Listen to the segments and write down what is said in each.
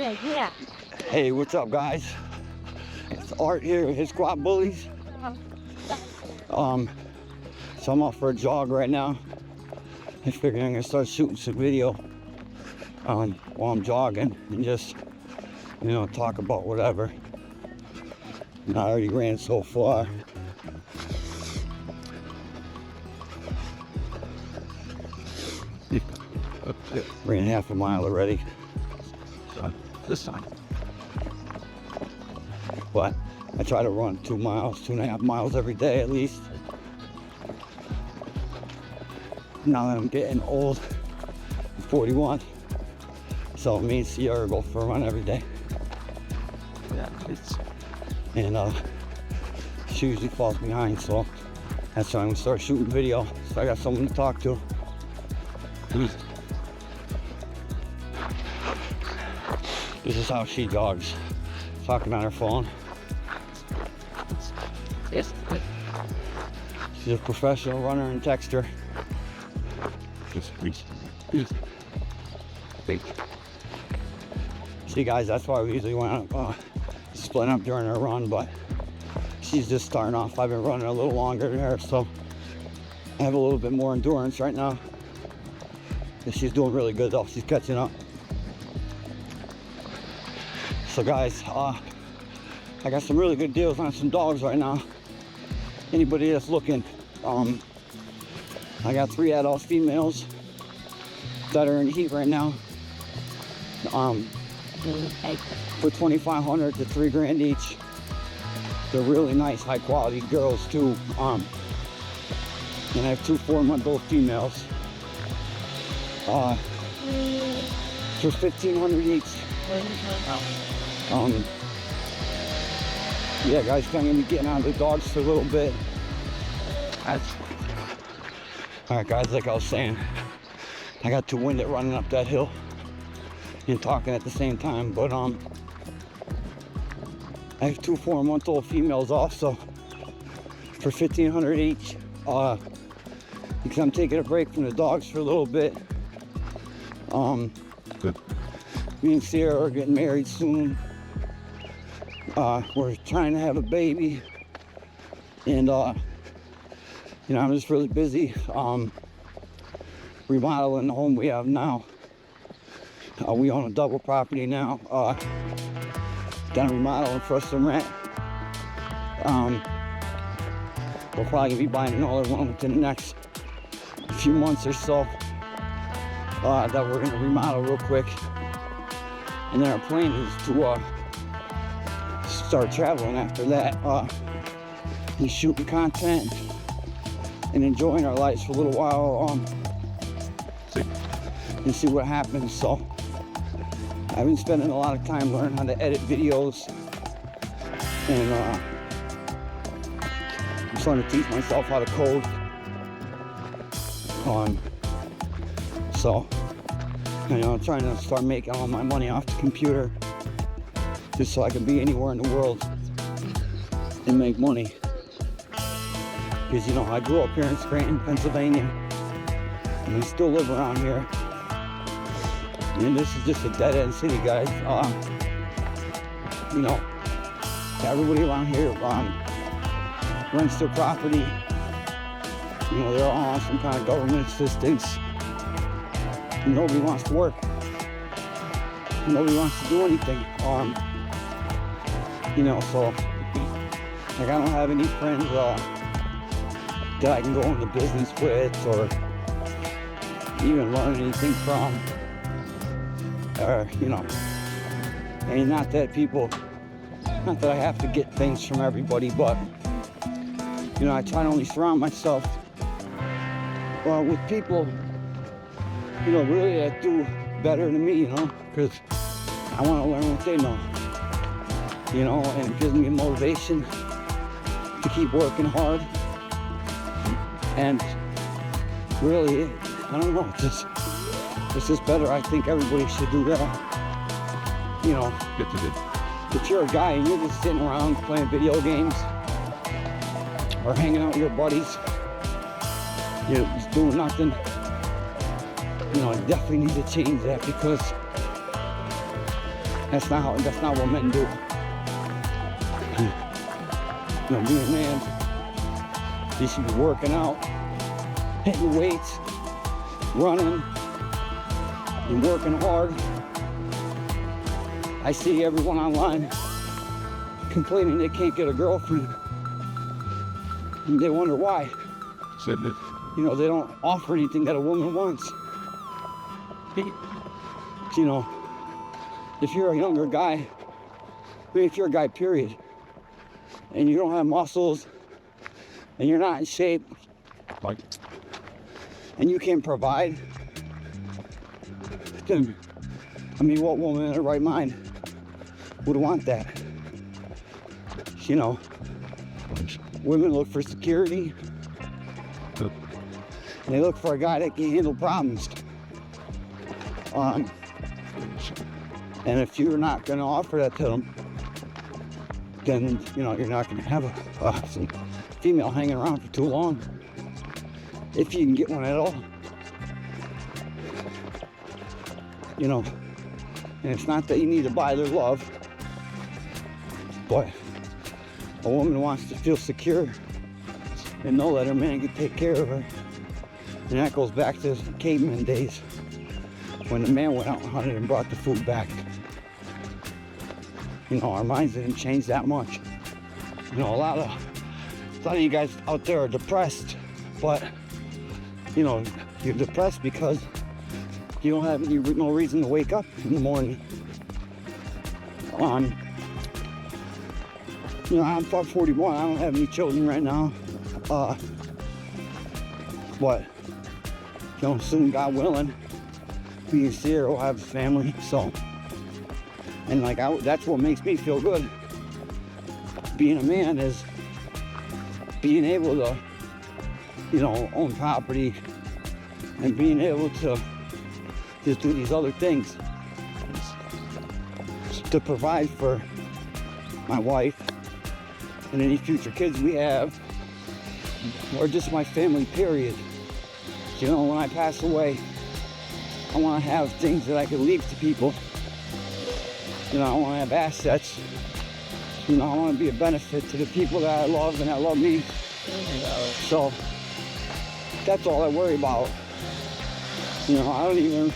Yeah. Hey, what's up, guys? It's Art here with his Squad Bullies. So I'm off for a jog right now. I figured I'm gonna start shooting some video while I'm jogging and just, you know, talk about whatever. And I already ran so far. Ran half a mile already. This time. But I try to run 2 miles, 2.5 miles every day at least. Now that I'm getting old, I'm 41. So me and Sierra go for a run every day. Yeah, it's And she usually falls behind, so that's why I'm gonna start shooting video. So I got someone to talk to. This is how she jogs, talking on her phone. yes. She's a professional runner and texter. See guys, that's why we usually want to split up during our run, but she's just starting off. I've been running a little longer than her, so I have a little bit more endurance right now. And she's doing really good though, she's catching up. So guys, I got some really good deals on some dogs right now. Anybody that's looking, I got 3 adult females that are in heat right now. For $2,500 to $3,000 each. They're really nice, high quality girls too. And I have 2 4-month-old females. For $1,500 each. Yeah, guys, I'm gonna be getting on the dogs for a little bit. All right, guys, like I was saying, I got too winded running up that hill and talking at the same time, but I have 2 4-month-old females also for $1,500 each. Because I'm taking a break from the dogs for a little bit. Good. Me and Sierra are getting married soon. We're trying to have a baby, and you know, I'm just really busy remodeling the home we have now. We own a double property now. Done remodeling for us to rent. We're probably gonna be buying another one within the next few months or so. That we're gonna remodel real quick. And then our plan is to start traveling after that, and shooting content and enjoying our lives for a little while, and see what happens. So I've been spending a lot of time learning how to edit videos, and I'm starting to teach myself how to code. So you know, I'm trying to start making all my money off the computer, just so I can be anywhere in the world and make money. Because, you know, I grew up here in Scranton, Pennsylvania, and I still live around here. And this is just a dead-end city, guys. You know, everybody around here rents their property. You know, they're all on some kind of government assistance. Nobody wants to work. Nobody wants to do anything. You know, so like I don't have any friends that I can go into business with or even learn anything from. Or, you know, and not that I have to get things from everybody, but you know, I try to only surround myself with people, you know, really that do better than me, you know, because I want to learn what they know, you know, and it gives me motivation to keep working hard. And really, I don't know, it's just better. I think everybody should do that, you know. Good. If you're a guy and you're just sitting around playing video games or hanging out with your buddies, you're just doing nothing, you know, I definitely need to change that, because That's not what men do. You know, being a man, you should be working out, hitting weights, running, and working hard. I see everyone online complaining they can't get a girlfriend. And they wonder why. Said that. You know, they don't offer anything that a woman wants. You know, if you're a younger guy, I mean, if you're a guy, period, and you don't have muscles, and you're not in shape, Like, and you can't provide, then, I mean, what woman in her right mind would want that? You know, women look for security. And they look for a guy that can handle problems. And if you're not going to offer that to them, then, you know, you're not going to have a female hanging around for too long. If you can get one at all. You know, and it's not that you need to buy their love, but a woman wants to feel secure and know that her man can take care of her. And that goes back to caveman days when the man went out and hunted and brought the food back. You know, our minds didn't change that much. You know, a lot of you guys out there are depressed, but you know, you're depressed because you don't have no reason to wake up in the morning. You know, I'm 41. I don't have any children right now. But you know, soon, God willing, being here, we'll have a family. So, and like, that's what makes me feel good. Being a man is being able to, you know, own property and being able to just do these other things to provide for my wife and any future kids we have, or just my family, period. You know, when I pass away, I want to have things that I can leave to people. You know, I want to have assets. You know, I want to be a benefit to the people that I love and that love me. So, that's all I worry about. You know,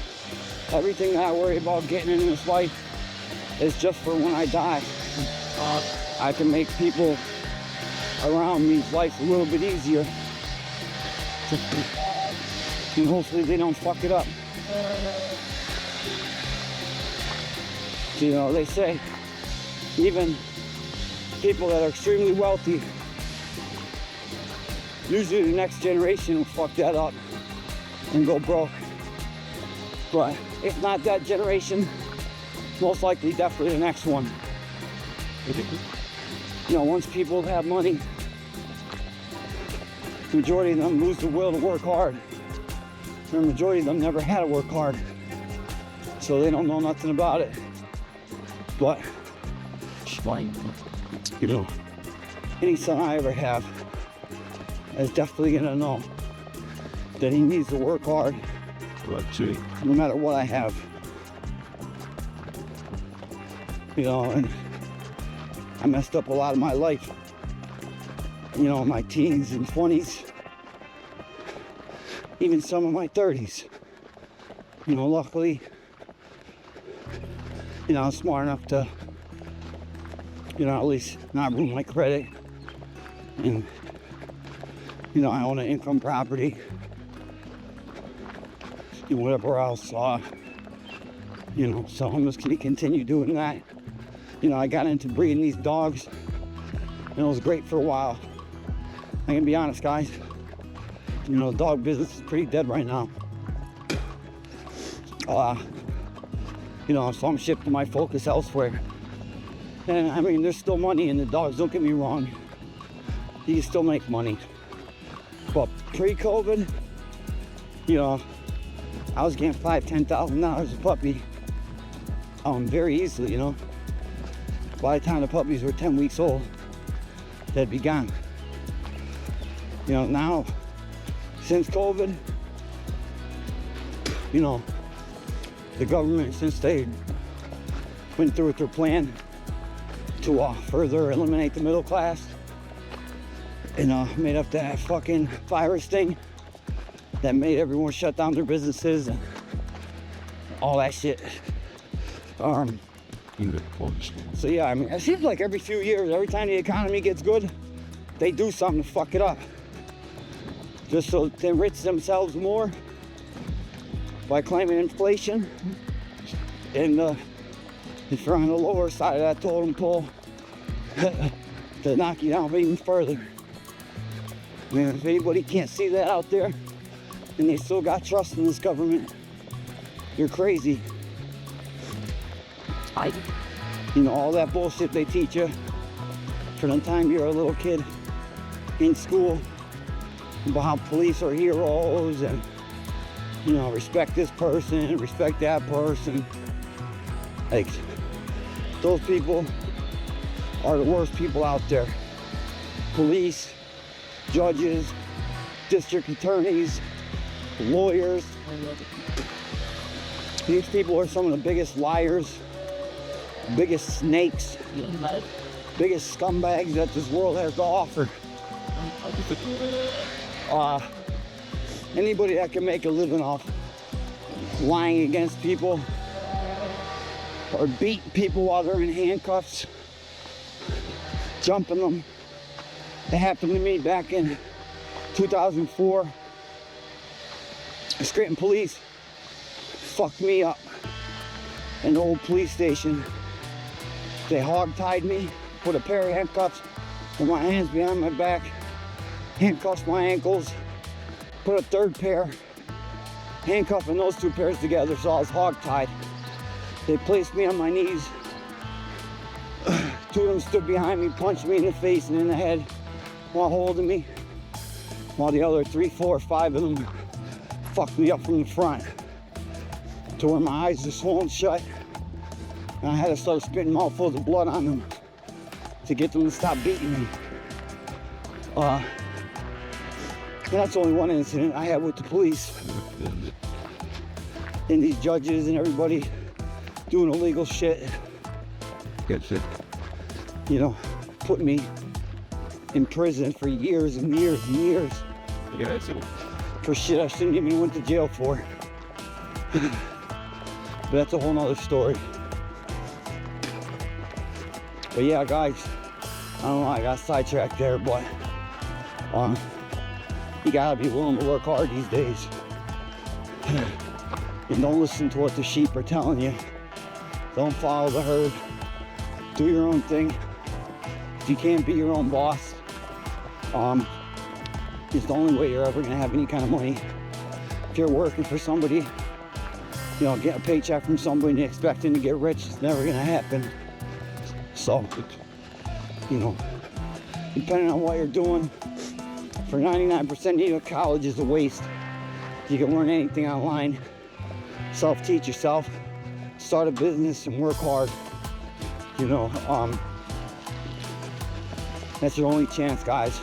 everything that I worry about getting in this life is just for when I die. I can make people around me's life a little bit easier. And hopefully they don't fuck it up. You know, they say even people that are extremely wealthy, usually the next generation will fuck that up and go broke. But if not that generation, most likely definitely the next one. You know, once people have money, the majority of them lose the will to work hard. The majority of them never had to work hard, so they don't know nothing about it. But, you know, any son I ever have is definitely gonna know that he needs to work hard, no matter what I have. You know, and I messed up a lot of my life. You know, my teens and 20s, even some of my 30s. You know, luckily, you know, I'm smart enough to, you know, at least not ruin my credit. And, you know, I own an income property. And whatever else, you know, so I'm just gonna continue doing that. You know, I got into breeding these dogs, and it was great for a while. I'm gonna be honest, guys. You know, the dog business is pretty dead right now. You know, so I'm shifting my focus elsewhere. And I mean, there's still money in the dogs, don't get me wrong. You can still make money. But pre-COVID, you know, I was getting $5,000, $10,000 a puppy very easily, you know. By the time the puppies were 10 weeks old, they'd be gone. You know, now, since COVID, you know, the government, since they went through with their plan to further eliminate the middle class and made up that fucking virus thing that made everyone shut down their businesses and all that shit. So yeah, I mean, it seems like every few years, every time the economy gets good, they do something to fuck it up. Just so they enrich themselves more by claiming inflation. And if you're on the lower side of that totem pole, to knock you down even further. I mean, if anybody can't see that out there, and they still got trust in this government, you're crazy. You know, all that bullshit they teach you from the time you're a little kid in school about how police are heroes and, you know, respect this person, respect that person. Like, those people are the worst people out there. Police, judges, district attorneys, lawyers. These people are some of the biggest liars, biggest snakes, biggest scumbags that this world has to offer. Anybody that can make a living off lying against people or beat people while they're in handcuffs, jumping them. It happened to me back in 2004. The Scranton police fucked me up in the old police station. They hog-tied me, put a pair of handcuffs with my hands behind my back, handcuffed my ankles, put a third pair, handcuffing those two pairs together so I was hog-tied. They placed me on my knees. Two of them stood behind me, punched me in the face and in the head while holding me, while the other 3, 4, 5 of them fucked me up from the front to where my eyes were swollen shut. And I had to start spitting mouthfuls of blood on them to get them to stop beating me. And that's only one incident I had with the police. And these judges and everybody doing illegal shit. Gets it. You know, put me in prison for years and years and years. Yeah, that's it. For shit I shouldn't even went to jail for. But that's a whole nother story. But yeah, guys, I don't know, I got sidetracked there, but you gotta be willing to work hard these days. And don't listen to what the sheep are telling you. Don't follow the herd. Do your own thing. If you can't be your own boss, it's the only way you're ever gonna have any kind of money. If you're working for somebody, you know, get a paycheck from somebody and expecting to get rich, it's never gonna happen. So, you know, depending on what you're doing, for 99% of you, college is a waste. You can learn anything online, self-teach yourself, start a business and work hard. You know, that's your only chance, guys.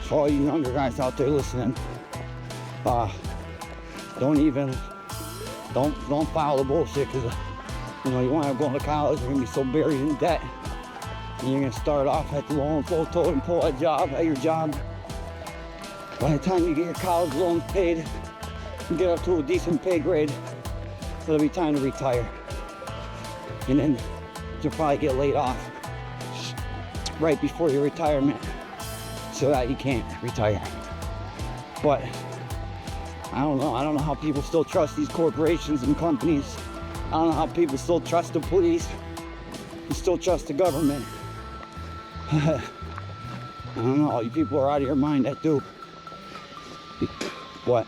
For all you younger guys out there listening, don't follow the bullshit, because you know, you want to go to college, you're gonna be so buried in debt, and you're gonna start off at the low and full totem pole at your job. By the time you get your college loans paid, you get up to a decent pay grade, it'll be time to retire. And then you'll probably get laid off right before your retirement, so that you can't retire. But I don't know how people still trust these corporations and companies. I don't know how people still trust the police and still trust the government. I don't know, you people are out of your mind that do. But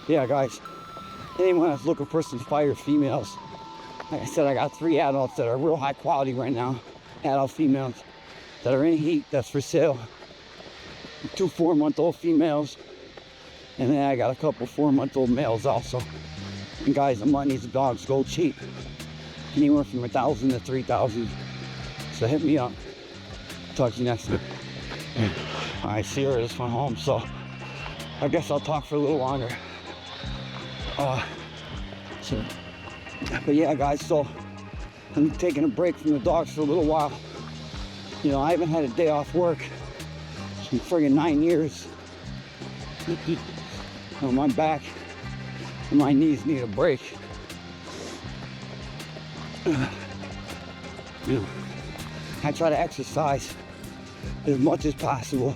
yeah, guys, anyone that's looking for some fire females, like I said, I got 3 adults that are real high quality right now, adult females that are in heat, that's for sale. 2 4-month-old females, and then I got a couple 4-month-old males also. And guys, the money, the dogs go cheap, anywhere from $1,000 to $3,000. So hit me up. Talk to you next time. I see her just went home, so I guess I'll talk for a little longer. But yeah, guys, so I'm taking a break from the dogs for a little while. You know, I haven't had a day off work in friggin' 9 years. My back and my knees need a break. You know, I try to exercise as much as possible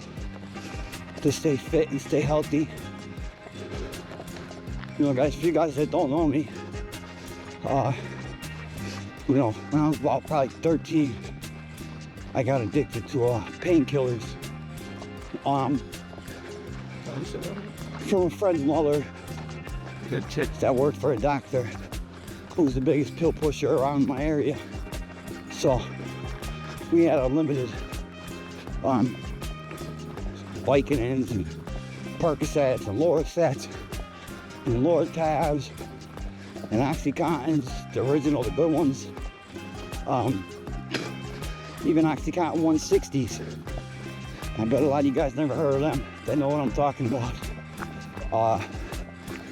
to stay fit and stay healthy. You know, guys, for you guys that don't know me, you know, when I was about probably 13, I got addicted to painkillers. From a friend's mother that worked for a doctor who was the biggest pill pusher around my area. So we had unlimited Vicodins and Percocets and Lorcets and Lortabs and Oxycontins, the original, the good ones. Even Oxycontin 160s. I bet a lot of you guys never heard of them. They know what I'm talking about.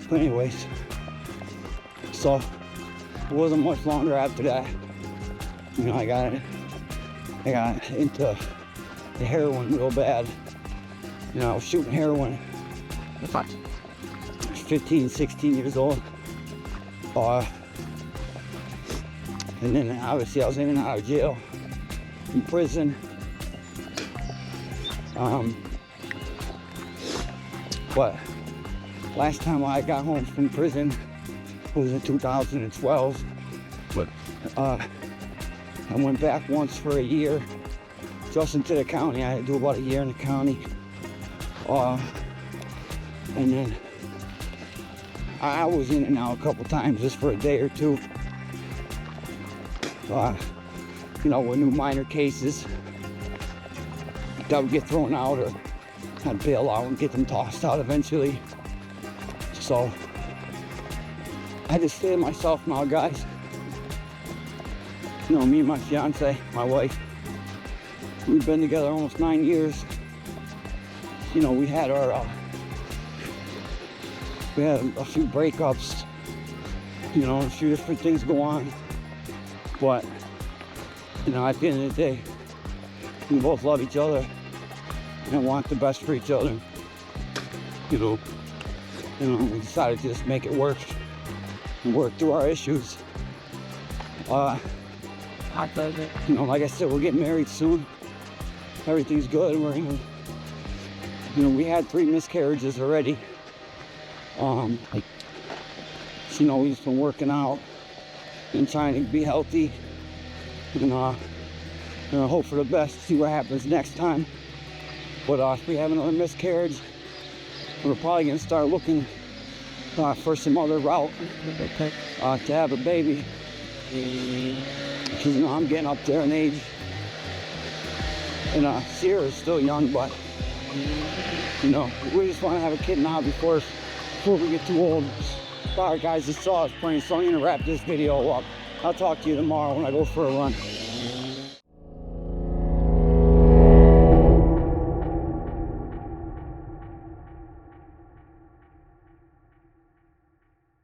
But anyways, so it wasn't much longer after that. You know, I got into the heroin real bad. You know, I was shooting heroin. 15, 16 years old. And then obviously I was in and out of jail, in prison. But last time I got home from prison was in 2012. But I went back once for a year, just into the county. I had to do about a year in the county. And then I was in and out a couple times just for a day or two. You know, with new minor cases that would get thrown out, or I'd bail out and get them tossed out eventually. So I just say to myself now, guys, you know, me and my fiance, my wife, we've been together almost 9 years. You know, we had a few breakups, you know, a few different things go on. But, you know, at the end of the day, we both love each other and want the best for each other. You know, we decided to just make it work and work through our issues. You know, like I said, we're getting married soon. Everything's good. We're gonna, you know, we had 3 miscarriages already. So, you know, we've just been working out and trying to be healthy, and hope for the best, see what happens next time. But if we have another miscarriage, we're probably gonna start looking for some other route to have a baby. Because, you know, I'm getting up there in age, and Sierra's still young, but, you know, we just want to have a kid now before we get too old. Alright guys, this saw us playing, so I'm gonna wrap this video up. I'll talk to you tomorrow when I go for a run.